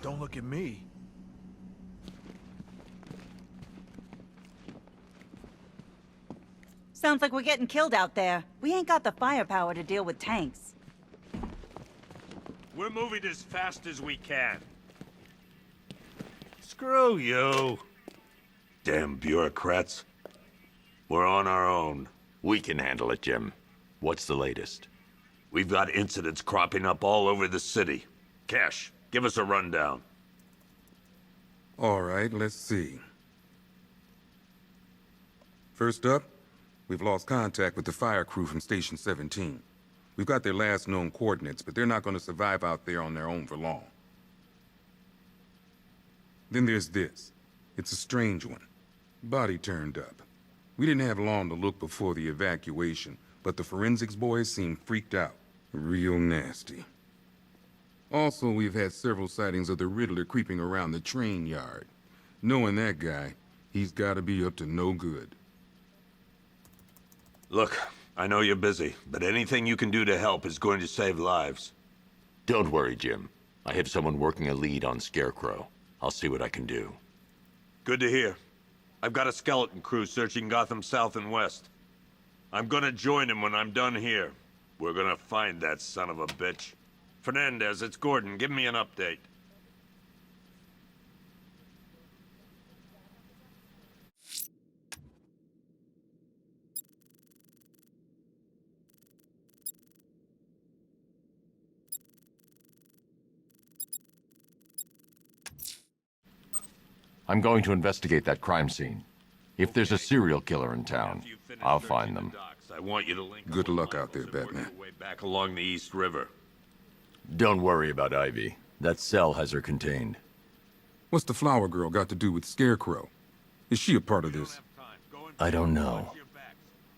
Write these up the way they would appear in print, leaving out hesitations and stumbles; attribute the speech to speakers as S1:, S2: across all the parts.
S1: Don't look at me.
S2: Sounds like we're getting killed out there. We ain't got the firepower to deal with tanks.
S3: We're moving as fast as we can. Screw you. Damn bureaucrats. We're on our own.
S4: We can handle it, Jim. What's the latest?
S3: We've got incidents cropping up all over the city. Cash, give us a rundown.
S5: All right, let's see. First up, we've lost contact with the fire crew from Station 17. We've got their last known coordinates, but they're not going to survive out there on their own for long. Then there's this. It's a strange one. Body turned up. We didn't have long to look before the evacuation, but the forensics boys seemed freaked out. Real nasty. Also, we've had several sightings of the Riddler creeping around the train yard. Knowing that guy, he's gotta be up to no good.
S3: Look, I know you're busy, but anything you can do to help is going to save lives.
S4: Don't worry, Jim. I have someone working a lead on Scarecrow. I'll see what I can do.
S3: Good to hear. I've got a skeleton crew searching Gotham South and West. I'm gonna join him when I'm done here. We're gonna find that son of a bitch. Fernandez, it's Gordon. Give me an update.
S4: I'm going to investigate that crime scene. If there's a serial killer in town, I'll find them.
S3: I want you to link
S5: Good luck out there, Batman.
S3: way back along the East River.
S4: Don't worry about Ivy. That cell has her contained.
S5: What's the flower girl got to do with Scarecrow? Is she a part of this?
S4: I don't know.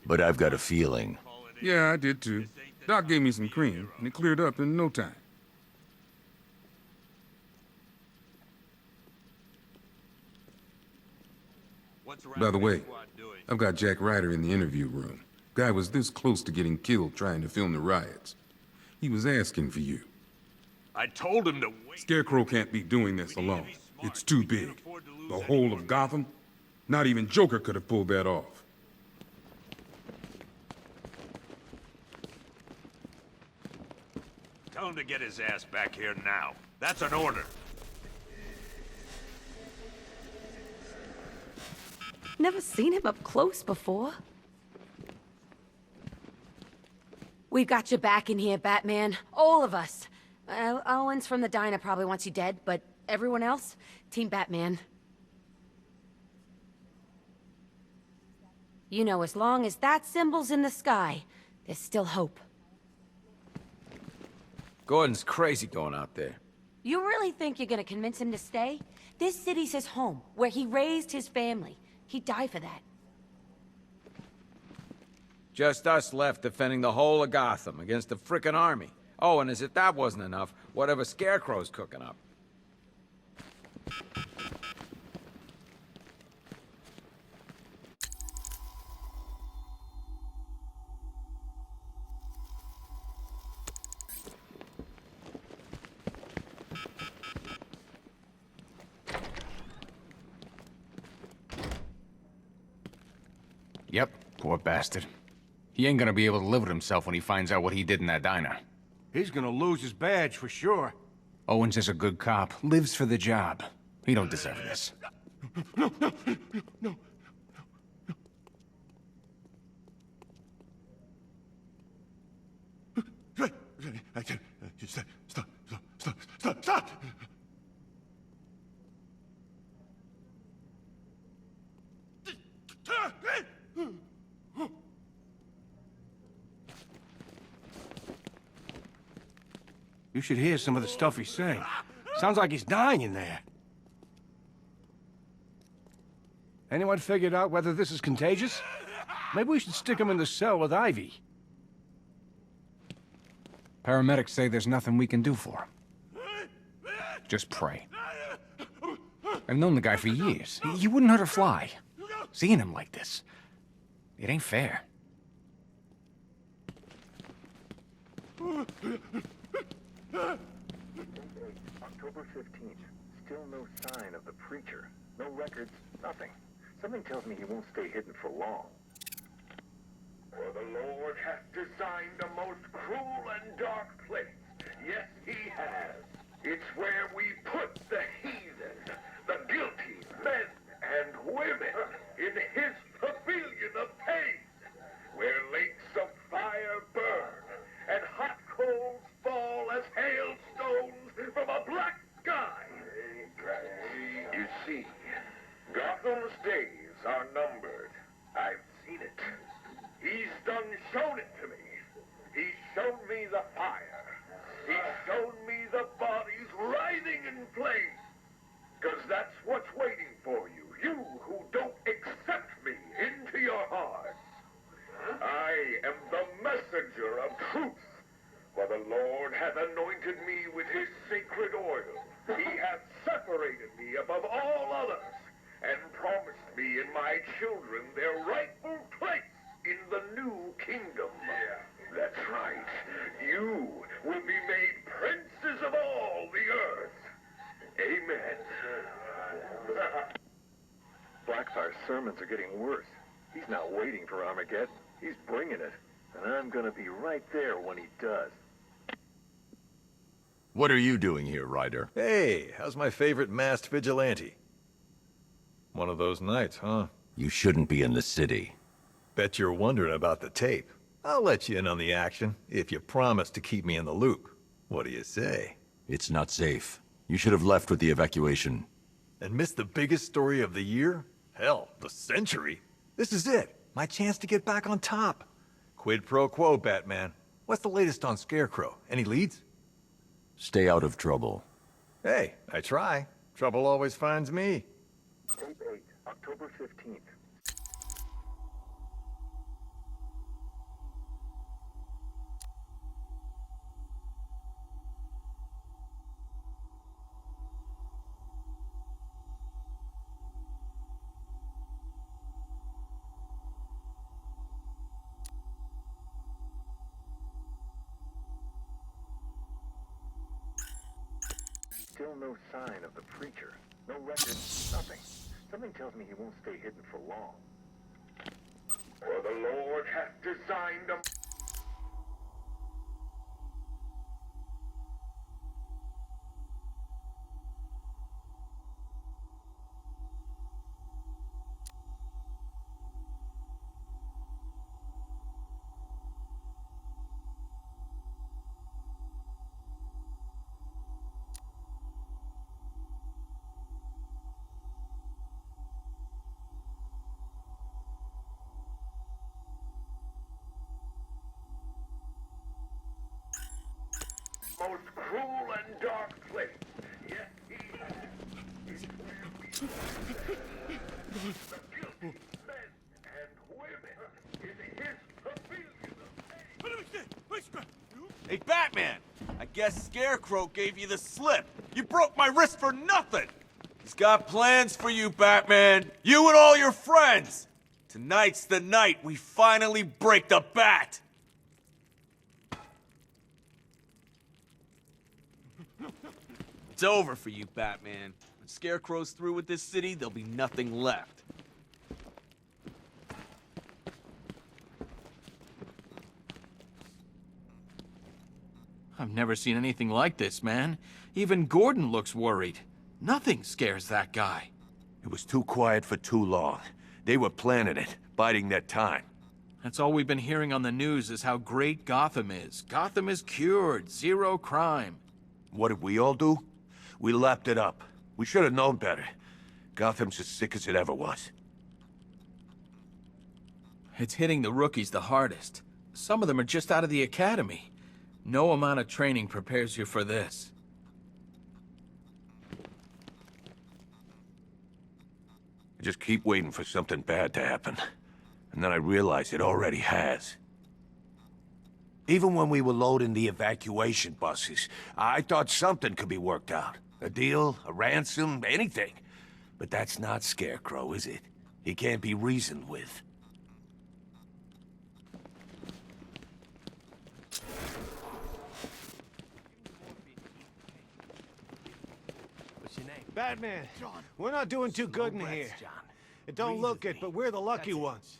S4: But I've got a feeling.
S5: Yeah, I did too. Doc gave me some cream, and it cleared up in no time. By the way, I've got Jack Ryder in the interview room. Guy was this close to getting killed trying to film the riots. He was asking for you.
S3: I told him to wait.
S5: Scarecrow can't be doing this alone. It's too big. The whole of Gotham? Not even Joker could have pulled that off.
S3: Tell him to get his ass back here now. That's an order.
S6: Never seen him up close before. We've got your back in here, Batman. All of us. Owens from the diner probably wants you dead, but everyone else? Team Batman. You know, as long as that symbol's in the sky, there's still hope.
S7: Gordon's crazy going out there.
S6: You really think you're gonna convince him to stay? This city's his home, where he raised his family. He'd die for that.
S7: Just us left defending the whole of Gotham against the frickin' army. Oh, and as if that wasn't enough, whatever Scarecrow's cooking up.
S8: Yep, poor bastard. He ain't gonna be able to live with himself when he finds out what he did in that diner.
S1: He's gonna lose his badge for sure.
S8: Owens is a good cop, lives for the job. He don't deserve this.
S1: No. I can't. Stop! You should hear some of the stuff he's saying. Sounds like he's dying in there. Anyone figured out whether this is contagious? Maybe we should stick him in the cell with Ivy.
S8: Paramedics say there's nothing we can do for him. Just pray. I've known the guy for years. He wouldn't hurt a fly. Seeing him like this, it ain't fair.
S9: October 15th. Still no sign of the preacher. No records, nothing. Something tells me he won't stay hidden for long.
S10: For the Lord hath designed a most cruel and dark place. Yes, he has. It's where we put the heathen, the guilty men and women in his pavilion of pain, where lakes of fire burn and hot coals fall as hailstones from a black sky. You see, Gotham's days are numbered. I've seen it. He's shown it to me. He's shown me the fire. He's shown me the bodies writhing in flames. 'Cause that's what's waiting for you. You who don't accept me into your hearts. I am the messenger of truth. For the Lord hath anointed me with his sacred oil. He hath separated me above all others, and promised me and my children their rightful place in the new kingdom. Yeah, that's right. You will be made princes of all the earth. Amen.
S9: Blackfire's sermons are getting worse. He's not waiting for Armageddon. He's bringing it. And I'm gonna be right there when he does.
S4: What are you doing here, Ryder?
S11: Hey, how's my favorite masked vigilante? One of those nights, huh?
S4: You shouldn't be in the city.
S11: Bet you're wondering about the tape. I'll let you in on the action, if you promise to keep me in the loop. What do you say?
S4: It's not safe. You should have left with the evacuation.
S11: And missed the biggest story of the year? Hell, the century. This is it. My chance to get back on top. Quid pro quo, Batman. What's the latest on Scarecrow? Any leads?
S4: Stay out of trouble.
S11: Hey, I try. Trouble always finds me.
S9: Tape 8, October 15th. Still no sign of the preacher. No records, nothing. Something tells me he won't stay hidden for long.
S10: For the Lord hath designed a... most cruel and dark place. Yes, he has. It's where we put the guilty men and women in his pavilion of pain.
S7: Hey, Batman! I guess Scarecrow gave you the slip. You broke my wrist for nothing! He's got plans for you, Batman. You and all your friends. Tonight's the night we finally break the bat. It's over for you, Batman. When Scarecrow's through with this city, there'll be nothing left.
S12: I've never seen anything like this, man. Even Gordon looks worried. Nothing scares that guy.
S4: It was too quiet for too long. They were planning it, biding their time.
S12: That's all we've been hearing on the news is how great Gotham is. Gotham is cured, zero crime.
S4: What did we all do? We lapped it up. We should have known better. Gotham's as sick as it ever was.
S12: It's hitting the rookies the hardest. Some of them are just out of the academy. No amount of training prepares you for this.
S4: I just keep waiting for something bad to happen. And then I realize it already has. Even when we were loading the evacuation buses, I thought something could be worked out. A deal, a ransom, anything. But that's not Scarecrow, is it? He can't be reasoned with.
S1: Batman, we're not doing too good in here. It don't look it, but we're the lucky ones.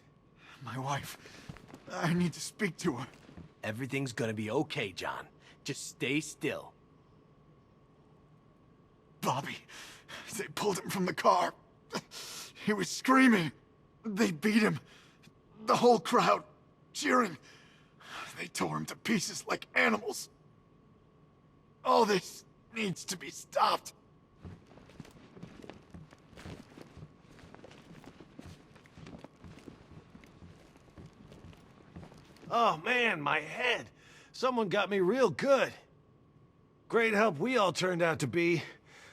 S13: My wife. I need to speak to her.
S14: Everything's gonna be okay, John. Just stay still.
S13: Bobby. They pulled him from the car. He was screaming. They beat him. The whole crowd cheering. They tore him to pieces like animals. All this needs to be stopped.
S1: Oh man, my head. Someone got me real good. Great help we all turned out to be.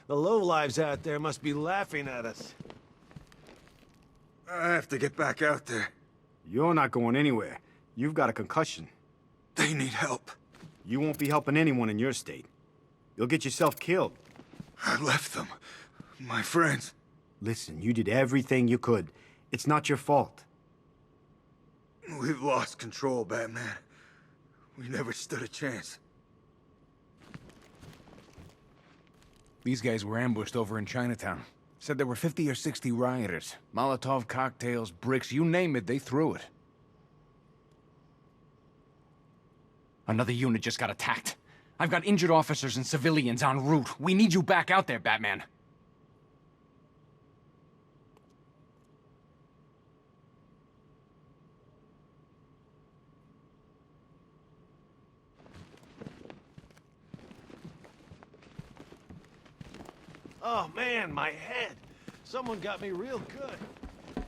S1: The lowlives out there must be laughing at us.
S11: I have to get back out there.
S15: You're not going anywhere. You've got a concussion.
S11: They need help.
S15: You won't be helping anyone in your state. You'll get yourself killed.
S11: I left them. My friends.
S15: Listen, you did everything you could. It's not your fault.
S11: We've lost control, Batman. We never stood a chance.
S8: These guys were ambushed over in Chinatown. Said there were 50 or 60 rioters. Molotov cocktails, bricks, you name it, they threw it. Another unit just got attacked. I've got injured officers and civilians en route. We need you back out there, Batman.
S1: Oh man, my head. Someone got me real good.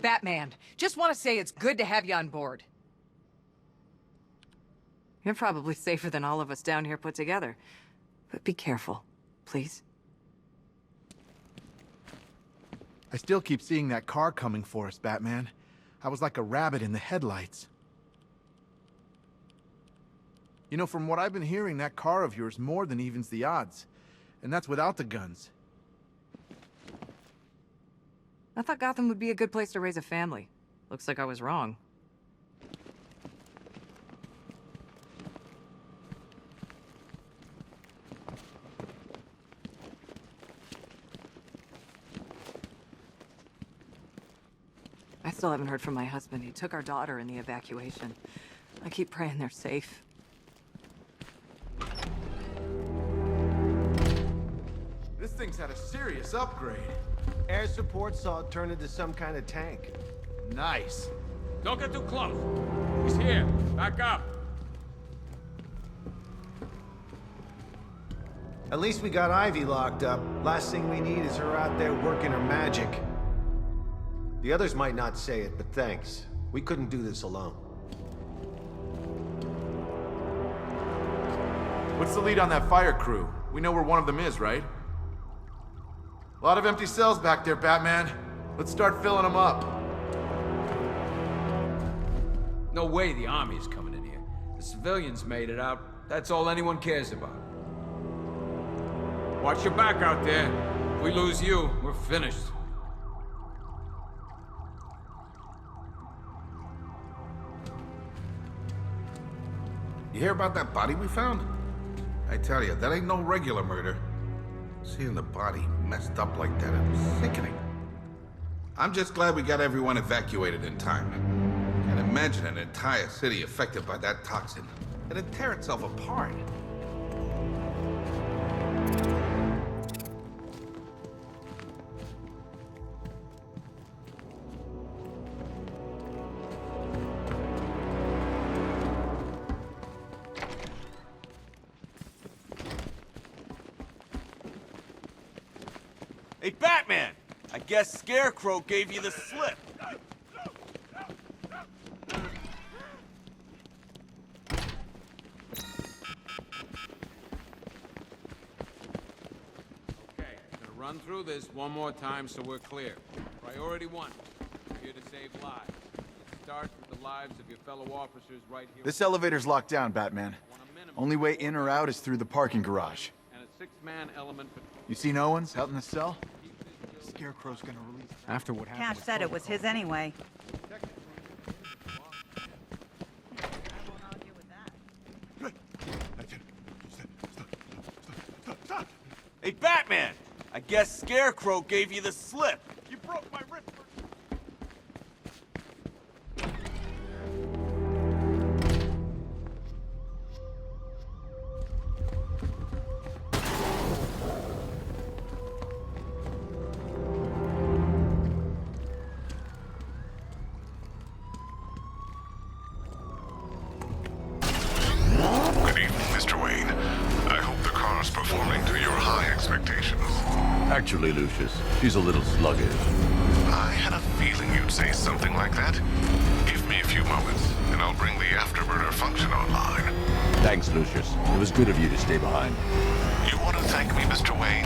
S16: Batman, just want to say it's good to have you on board. You're probably safer than all of us down here put together. But be careful, please.
S13: I still keep seeing that car coming for us, Batman. I was like a rabbit in the headlights. You know, from what I've been hearing, that car of yours more than evens the odds. And that's without the guns.
S16: I thought Gotham would be a good place to raise a family. Looks like I was wrong. I still haven't heard from my husband. He took our daughter in the evacuation. I keep praying they're safe.
S13: This thing's had a serious upgrade.
S1: Air support saw it turn into some kind of tank.
S13: Nice.
S12: Don't get too close. He's here. Back up.
S1: At least we got Ivy locked up. Last thing we need is her out there working her magic. The others might not say it, but thanks. We couldn't do this alone.
S13: What's the lead on that fire crew? We know where one of them is, right? A lot of empty cells back there, Batman. Let's start filling them up.
S17: No way the army's coming in here. The civilians made it out. That's all anyone cares about.
S12: Watch your back out there. If we lose you, we're finished.
S4: You hear about that body we found? I tell you, that ain't no regular murder. Seeing the body messed up like that, it was sickening. I'm just glad we got everyone evacuated in time. Can't imagine an entire city affected by that toxin. It'd tear itself apart.
S7: Hey, Batman! I guess Scarecrow gave you the slip.
S12: Okay, gonna run through this one more time so we're clear. Priority 1, we're here to save lives. It starts with the lives of your fellow officers right here.
S13: This elevator's locked down, Batman. Only way in or out is through the parking garage.
S12: And a 6-man element.
S13: You see no one's out in the cell? Scarecrow's gonna release.
S8: After what happened.
S2: Cash said it was his anyway.
S7: Hey, Batman! I guess Scarecrow gave you the slip. You broke my wrist for...
S18: Good evening, Mr. Wayne. I hope the car's performing to your high expectations.
S4: Actually, Lucius, she's a little sluggish.
S18: I had a feeling you'd say something like that. Give me a few moments, and I'll bring the afterburner function online.
S4: Thanks, Lucius. It was good of you to stay behind.
S18: You want to thank me, Mr. Wayne?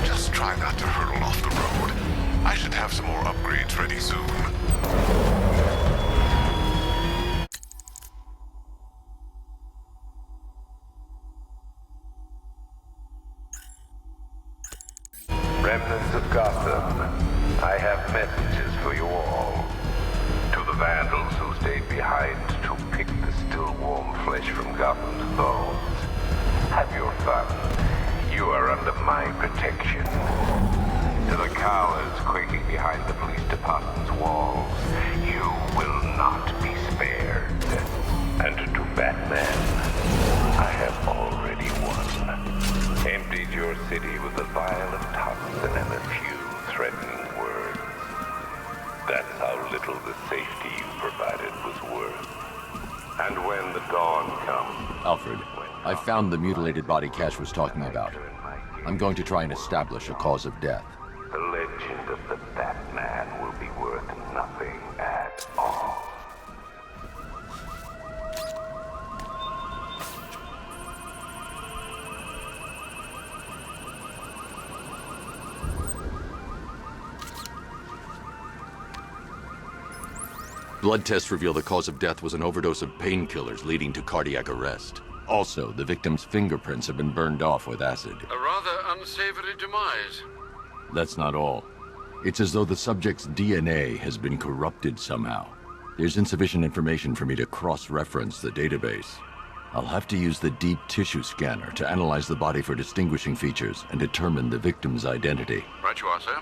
S18: Just try not to hurtle off the road. I should have some more upgrades ready soon.
S10: Remnants of Gotham, I have messages for you all. To the vandals who stayed behind to pick the still warm flesh from Gotham's bones, have your fun. You are under my protection. To the cowards quaking behind the police department's walls, you will not be spared. And to Batman, I have already won. Emptied your city with a vial of toxin and a few threatening words. That's how little the safety you provided was worth. And when the dawn comes...
S19: Alfred, I found the mutilated body Cash was talking about. I'm going to try and establish a cause of death.
S10: The legend of the Batman will be worth nothing at all.
S19: Blood tests reveal the cause of death was an overdose of painkillers leading to cardiac arrest. Also, the victim's fingerprints have been burned off with acid.
S20: A rather unsavory demise.
S19: That's not all. It's as though the subject's DNA has been corrupted somehow. There's insufficient information for me to cross-reference the database. I'll have to use the deep tissue scanner to analyze the body for distinguishing features and determine the victim's identity.
S20: Right you are, sir.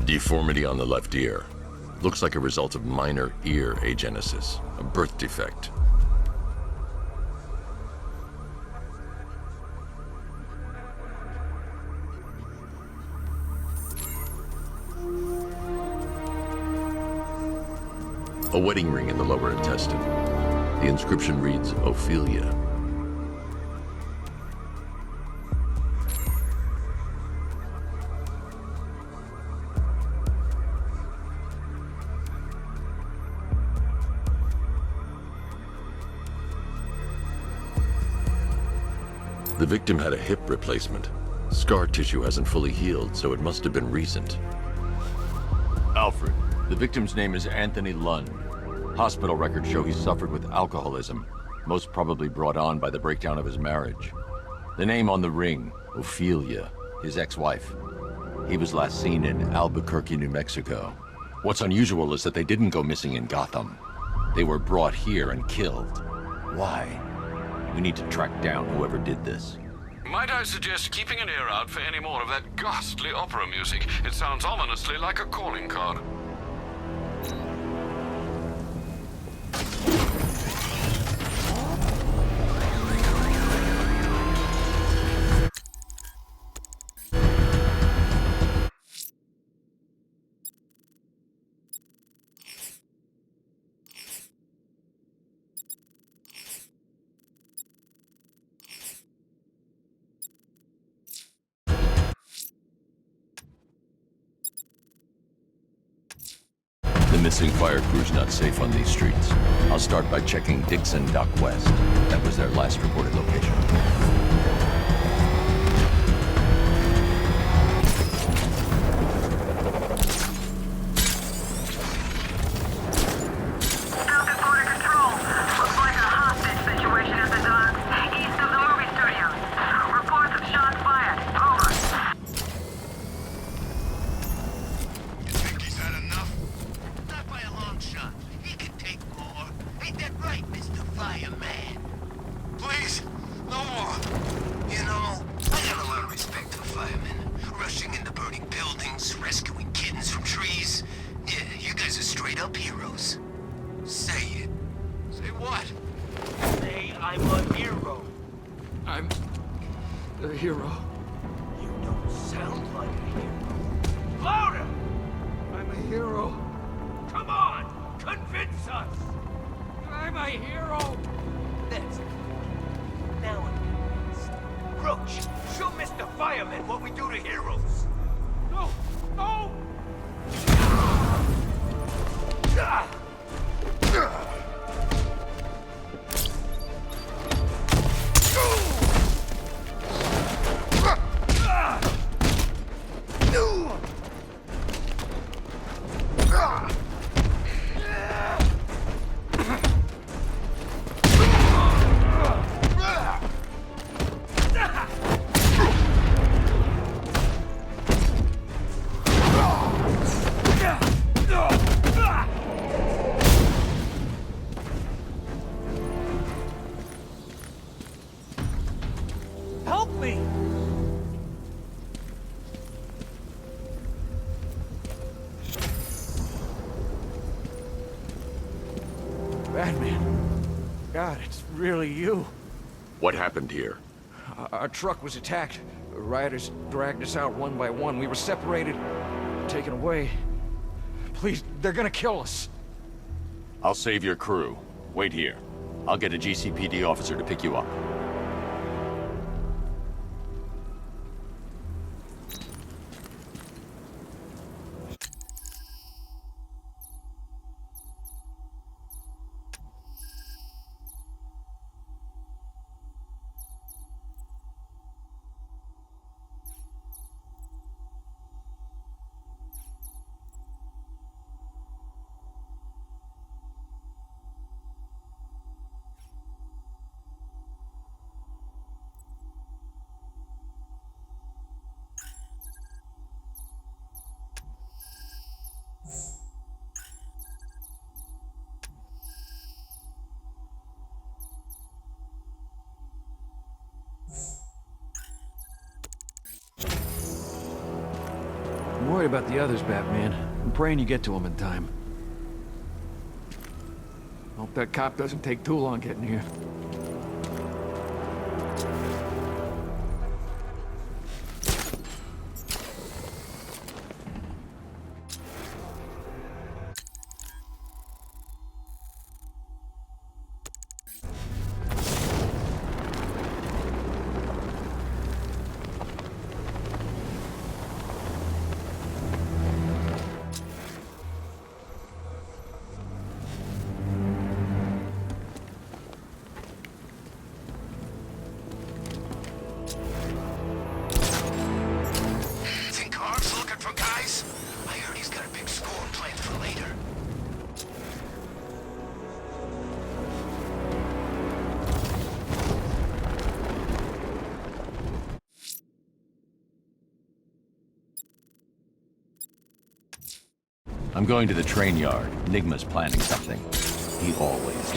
S19: Deformity on the left ear. Looks like a result of minor ear agenesis, a birth defect. A wedding ring in the lower intestine. The inscription reads, Ophelia. The victim had a hip replacement. Scar tissue hasn't fully healed, so it must have been recent. Alfred, the victim's name is Anthony Lund. Hospital records show he suffered with alcoholism, most probably brought on by the breakdown of his marriage. The name on the ring, Ophelia, his ex-wife. He was last seen in Albuquerque, New Mexico. What's unusual is that they didn't go missing in Gotham. They were brought here and killed. Why? We need to track down whoever did this.
S20: Might I suggest keeping an ear out for any more of that ghastly opera music? It sounds ominously like a calling card.
S19: The missing fire crew's not safe on these streets. I'll start by checking Dixon Dock West. That was their last reported location.
S21: Reports of shots fired.
S17: A hero.
S4: You don't sound like a hero.
S17: Louder! I'm a hero.
S4: Come on! Convince us!
S17: I'm a hero!
S4: That's it. Now I'm convinced. Roach, show Mr. Fireman what we do to heroes!
S17: No! No!
S4: Help me!
S8: Batman. God, it's really you.
S19: What happened here?
S8: Our truck was attacked. Rioters dragged us out one by one. We were separated, taken away. Please, they're gonna kill us.
S19: I'll save your crew. Wait here. I'll get a GCPD officer to pick you up.
S8: I'm worried about the others, Batman. I'm praying you get to them in time. Hope that cop doesn't take too long getting here.
S19: I'm going to the train yard. Enigma's planning something. He always is.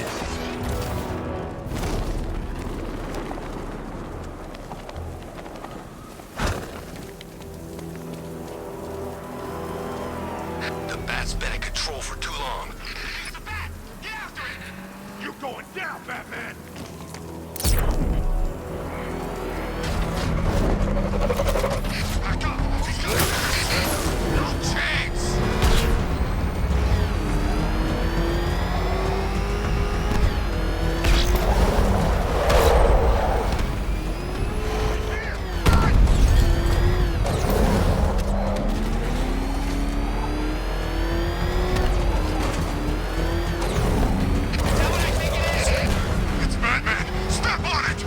S18: The bat's been in control for too long.
S4: It's a bat! Get after it! You're going down, Batman! Back up! He's got it! No chance!
S18: It's Batman! Step on it!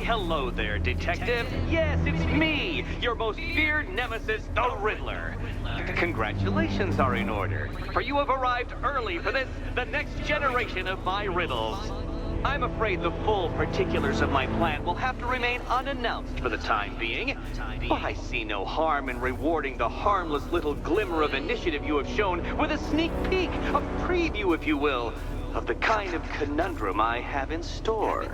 S21: hello there, Detective. Yes, it's me, your most feared nemesis, the Riddler. Congratulations are in order, for you have arrived early for this, the next generation of my riddles. I'm afraid the full particulars of my plan will have to remain unannounced for the time being, but I see no harm in rewarding the harmless little glimmer of initiative you have shown with a sneak peek, a preview, if you will, of the kind of conundrum I have in store.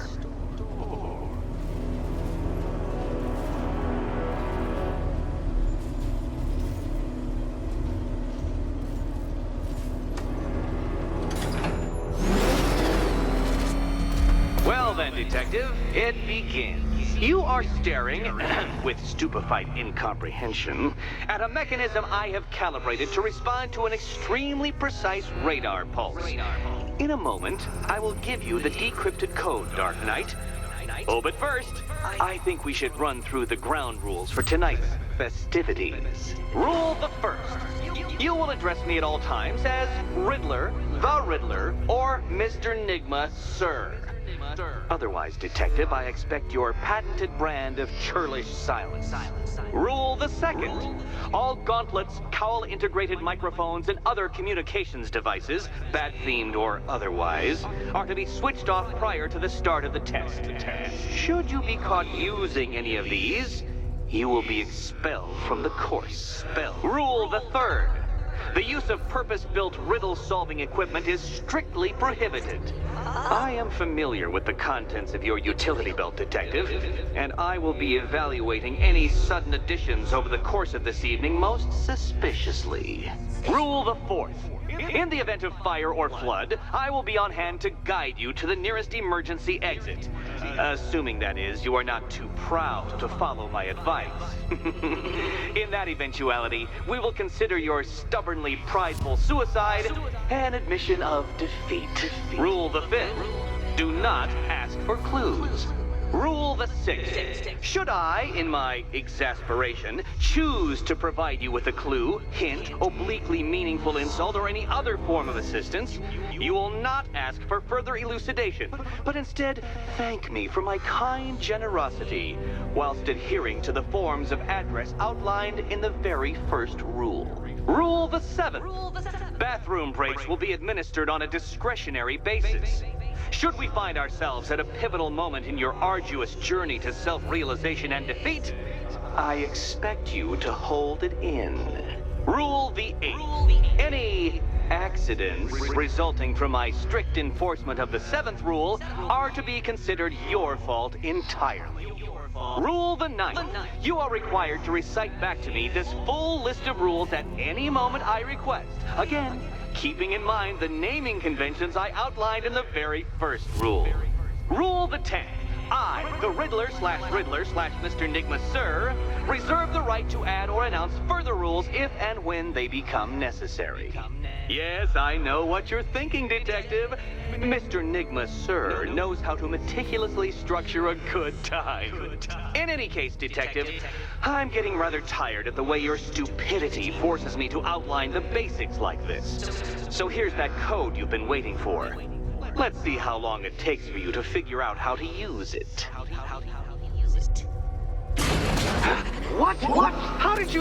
S21: Well then, Detective, it begins. You are staring, with stupefied incomprehension, at a mechanism I have calibrated to respond to an extremely precise radar pulse. In a moment, I will give you the decrypted code, Dark Knight. Oh, but first, I think we should run through the ground rules for tonight's festivities. Rule the first. You will address me at all times as Riddler, the Riddler, or Mr. Nigma, sir. Otherwise, Detective, I expect your patented brand of churlish silence. Rule the second. All gauntlets, cowl-integrated microphones, and other communications devices, bat-themed or otherwise, are to be switched off prior to the start of the test. Should you be caught using any of these, you will be expelled from the course. Rule the third. The use of purpose-built riddle-solving equipment is strictly prohibited. I am familiar with the contents of your utility belt, Detective, and I will be evaluating any sudden additions over the course of this evening most suspiciously. Rule the fourth. In the event of fire or flood, I will be on hand to guide you to the nearest emergency exit. Assuming, that is, you are not too proud to follow my advice. In that eventuality, we will consider your stubbornly prideful suicide an admission of defeat. Rule the fifth. Do not ask for clues. Rule the sixth. Should I, in my exasperation, choose to provide you with a clue, hint, obliquely meaningful insult, or any other form of assistance, you will not ask for further elucidation, but instead thank me for my kind generosity, whilst adhering to the forms of address outlined in the very first rule. Rule the seventh. Bathroom breaks will be administered on a discretionary basis. Should we find ourselves at a pivotal moment in your arduous journey to self-realization and defeat, I expect you to hold it in. Rule the eighth. Any accidents resulting from my strict enforcement of the seventh rule are to be considered your fault entirely. Rule the ninth. You are required to recite back to me this full list of rules at any moment I request. Again, keeping in mind the naming conventions I outlined in the very first rule. Rule the 10th. I, the Riddler/Mr. Nigma, sir, reserve the right to add or announce further rules if and when they become necessary. Yes, I know what you're thinking, Detective. Mr. Nigma, sir, knows how to meticulously structure a good time. In any case, Detective, I'm getting rather tired of the way your stupidity forces me to outline the basics like this. So here's that code you've been waiting for. Let's see how long it takes for you to figure out how to use it. What? How did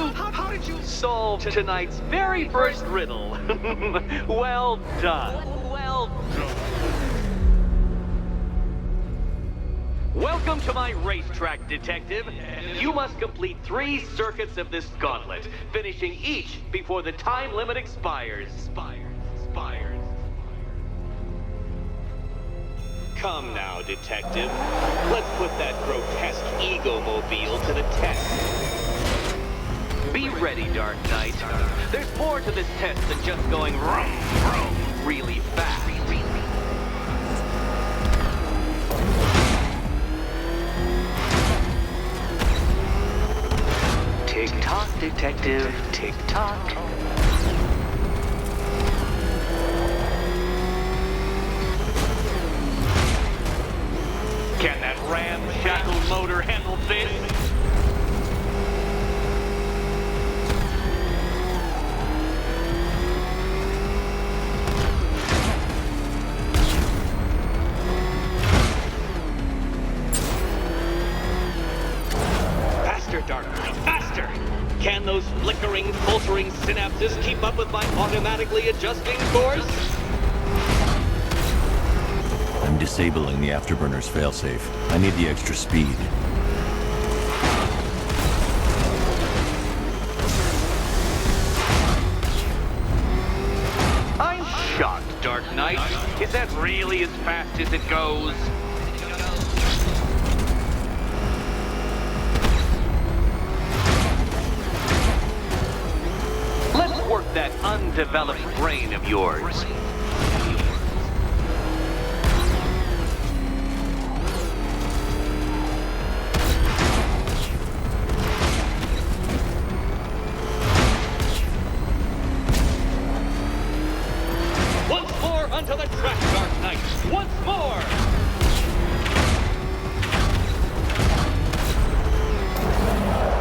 S21: you solve tonight's very first riddle? Well done. Welcome to my racetrack, Detective. You must complete 3 circuits of this gauntlet, finishing each before the time limit expires. Come now, Detective. Let's put that grotesque ego-mobile to the test. Be ready, Dark Knight. There's more to this test than just going vroom, vroom, really fast. Tick-tock, Detective, tick-tock. Can that ramshackle motor handle this? firing synapses keep up with my automatically adjusting course?
S19: I'm disabling the afterburner's failsafe. I need the extra speed.
S21: I'm shocked, Dark Knight. Is that really as fast as it goes? Let's work that undeveloped brain of yours. Once more onto the track, Dark Knight. Once more!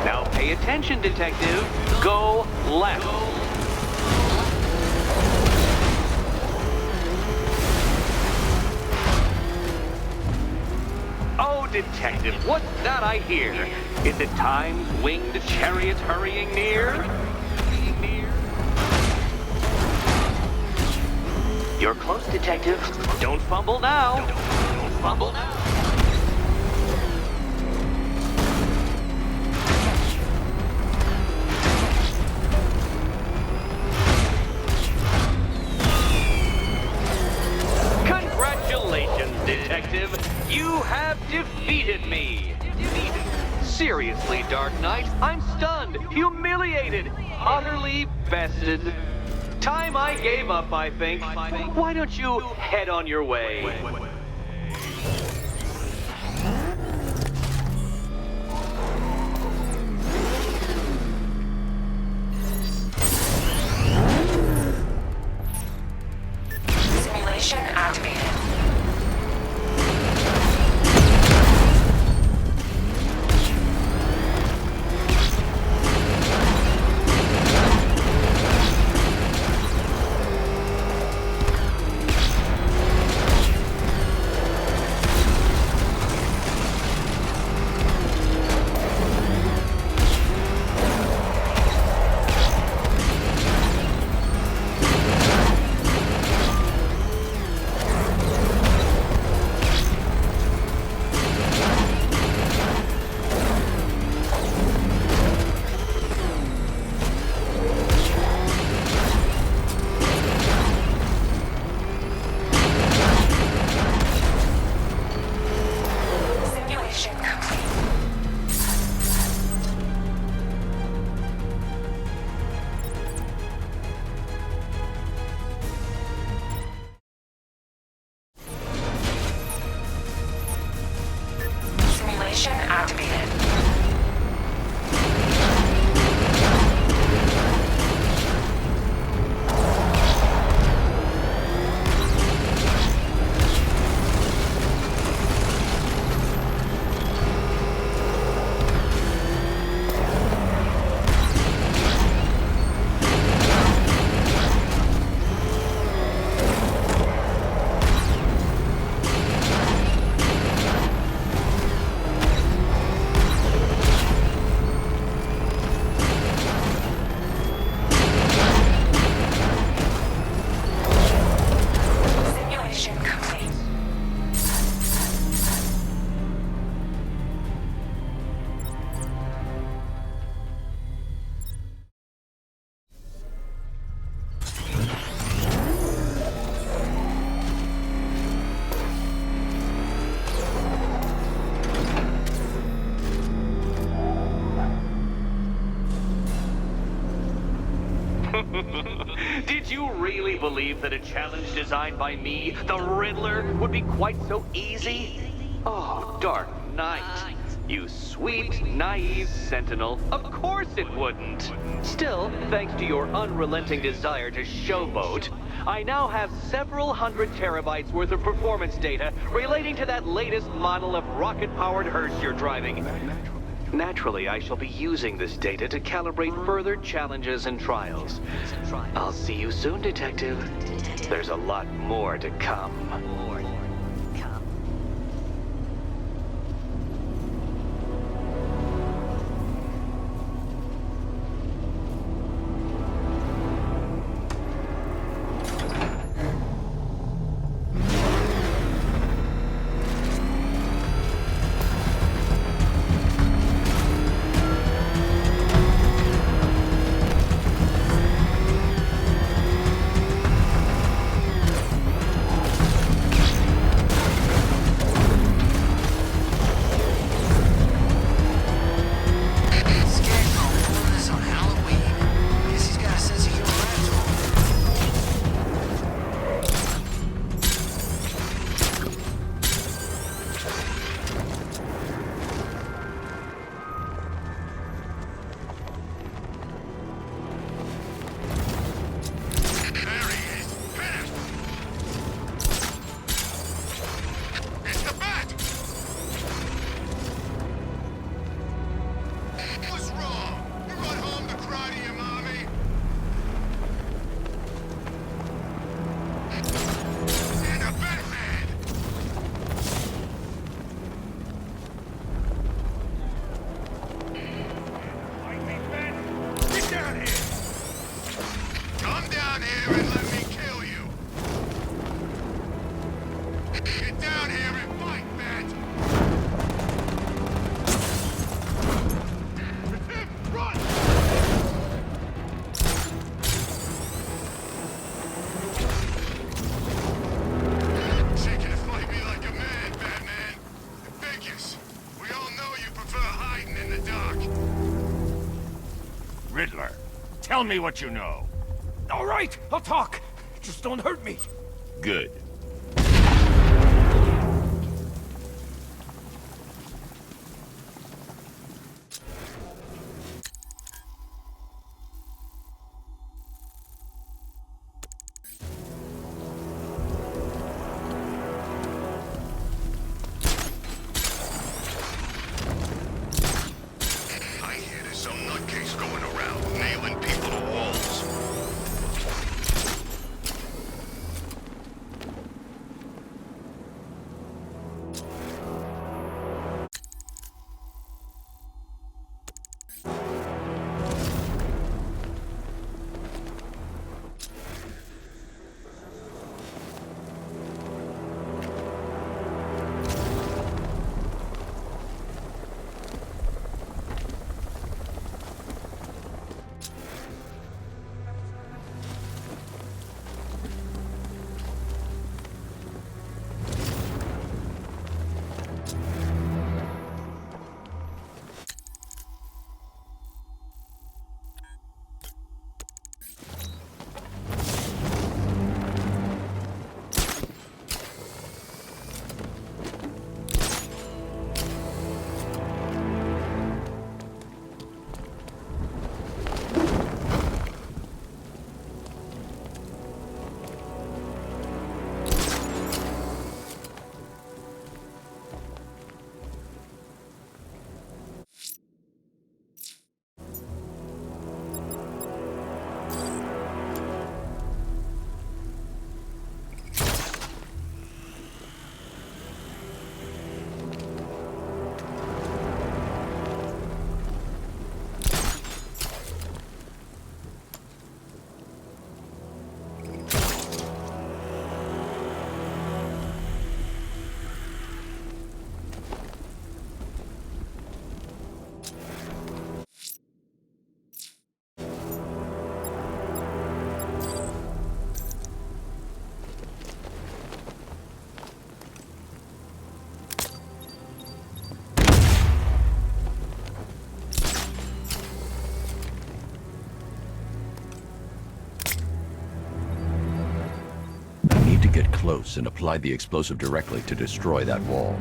S21: Now pay attention, detective. Go left. Oh, detective, what's that I hear? Is it time's winged chariot hurrying near? You're close, detective. Don't fumble now. Don't fumble now. Congratulations, detective. You have defeated me. Seriously, Dark Knight, I'm stunned, humiliated, utterly bested. Time I gave up, I think. Why don't you head on your way?
S5: Simulation activated. Simulation activated.
S21: Did you really believe that a challenge designed by me, the Riddler, would be quite so easy? Oh, Dark Knight. You sweet, naive sentinel. Of course it wouldn't. Still, thanks to your unrelenting desire to showboat, I now have several hundred terabytes worth of performance data relating to that latest model of rocket-powered hearse you're driving. Naturally, I shall be using this data to calibrate further challenges and trials. I'll see you soon, Detective. There's a lot more to come.
S4: Tell me what you know.
S1: All right, I'll talk. Just don't hurt me.
S19: Good.
S18: I hear there's some nutcase going around, nailing people to walls.
S19: Get close and apply the explosive directly to destroy that wall.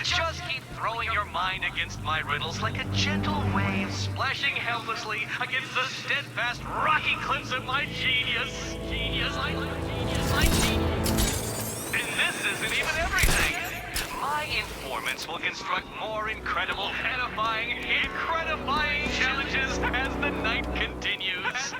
S21: Just keep throwing your mind against my riddles like a gentle wave splashing helplessly against the steadfast rocky cliffs of my genius. And this isn't even everything. My informants will construct more incredible, edifying challenges as the night continues.